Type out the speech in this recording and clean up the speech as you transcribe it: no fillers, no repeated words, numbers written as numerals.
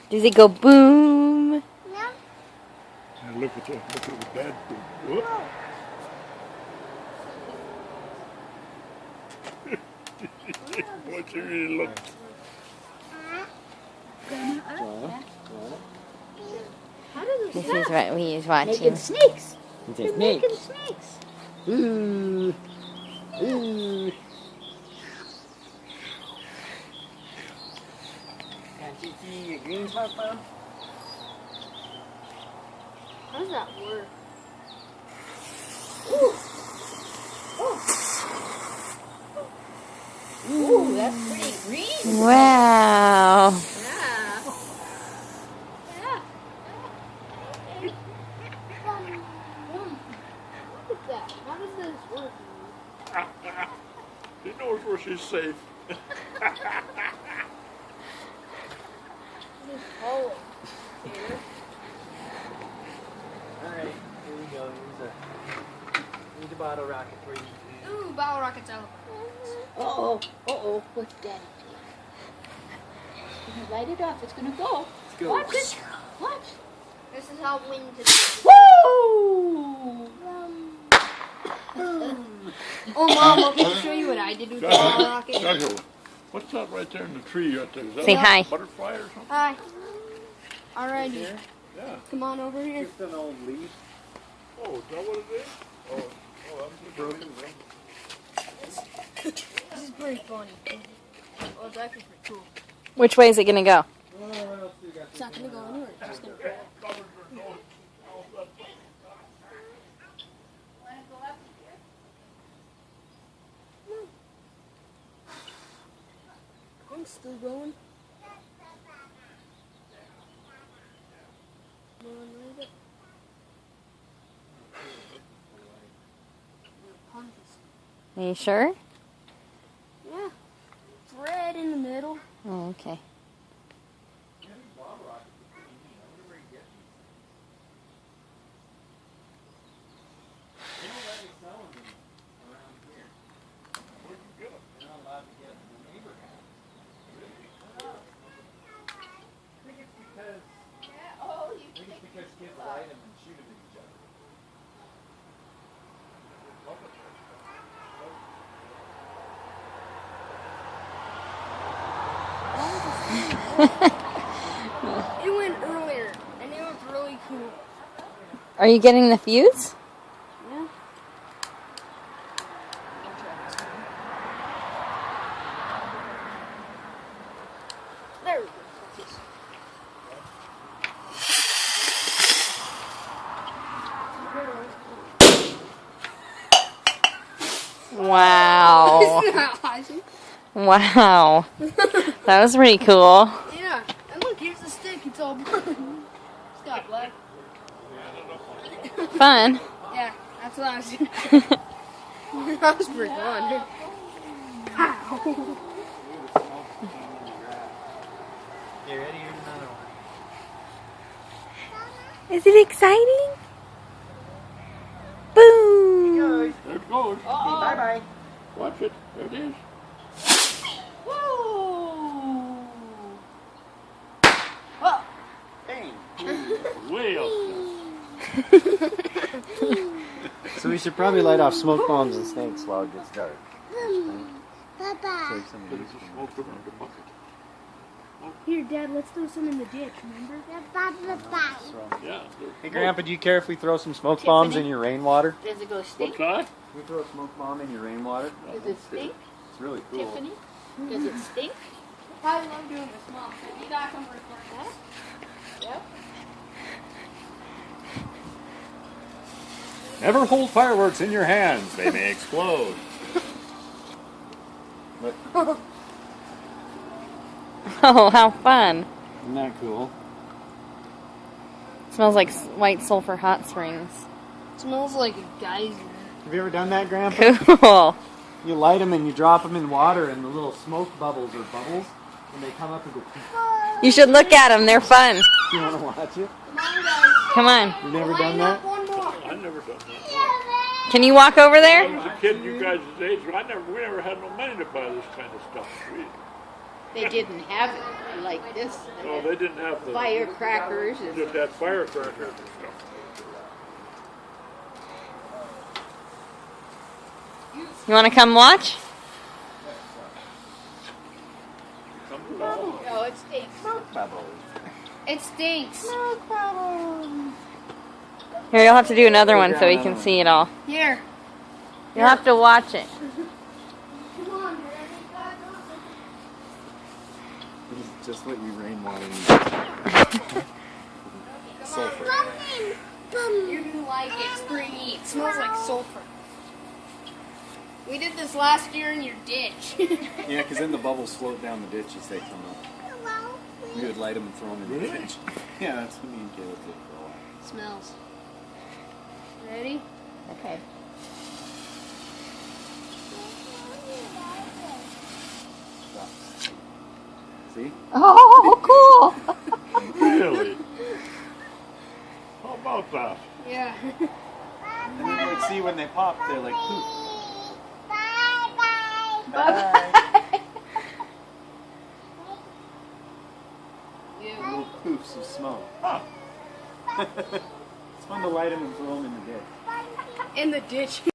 Does it go boom? Yeah. And look at the bad thing. Whoop. What you really look? This is what we is watching. Making snakes. They're Making snakes. Ooh. Ooh. Can't you see your green smartphone? How does that work? Ooh, that's pretty green. Wow. Yeah. Yeah. Look at that. How does this work? She knows where she's safe. This hole. Alright, here we go. Here's a bottle rocket for you. Ooh, bottle rockets out. Uh-oh, what's Daddy doing? He's gonna light it up, it's gonna go. Let's go. Watch it. Watch. This is how wind is. Woo! Oh, Mom, let me show you what I did with the bottle rocket. Joshua, what's that right there in the tree right there? Is that Say a hi. butterfly or something? Hi. Alrighty. Here? Yeah. Come on over here. Just an old leaf. Oh, is that what it is? Oh, that's broken. This is pretty funny. Well, it's actually pretty cool. Which way is it gonna go? It's not gonna go anywhere. It's just gonna go. I'm still going. Are you sure? Yeah. It's red in the middle. Oh, okay. Because kids light them and shoot them at each other. It went earlier, and it was really cool. Are you getting the fuse? Yeah. There we go. Wow. Isn't that awesome? Wow. That was pretty cool. Yeah. And look, here's the stick. It's all blue. It's got black. Fun. Yeah, that's what I was doing. That was pretty fun. Pow. You ready? Here's another one. Is it exciting? Boom. There it goes. Bye-bye. Watch it. There it is. Woo! Bang. Way up So we should probably light off smoke bombs and snakes while it gets dark. Papa. Save some of there. these. Smoke them in the bucket. Here, Dad, let's throw some in the ditch, remember? Yeah. Hey, Grandpa, do you care if we throw some smoke bombs in your rainwater? Does it go What's stink? that? Can we throw a smoke bomb in your rainwater? Does it stink, It's really cool. Tiffany? Does it stink? I love doing this, Mom. You got some record that? Yep. Never hold fireworks in your hands. They may explode. Oh, how fun. Isn't that cool? Smells like white sulfur hot springs. Smells like a geyser. Have you ever done that, Grandpa? Cool. You light them and you drop them in water and the little smoke bubbles or bubbles, and they come up and go, You should look at them. They're fun. you want to watch it? Come on, guys. Come on. You've never Line done up that? one more. I never done that. Can you walk over I there? was a kid, you guys' age. We never had no money to buy this kind of stuff. They didn't have it like this. Oh, they didn't have the Firecrackers and just that firecracker. You want to come watch? no, it stinks. It stinks. Here, you'll have to do another one so we can see it all. Here. You'll have to watch it. Just let you rainwater. Sulfur. You're gonna like it, springy. It smells like sulfur. We did this last year in your ditch. Yeah, because then the bubbles float down the ditch as they come up. We would light them and throw them in the ditch. Yeah, that's what me and Caleb did for a while. Smells. Ready? Okay. See? Oh, cool. Really? How about that? Yeah. And then like see when they pop, they're like poof. Little poofs of smoke. Huh. It's fun to light them and throw them in the ditch. In the ditch.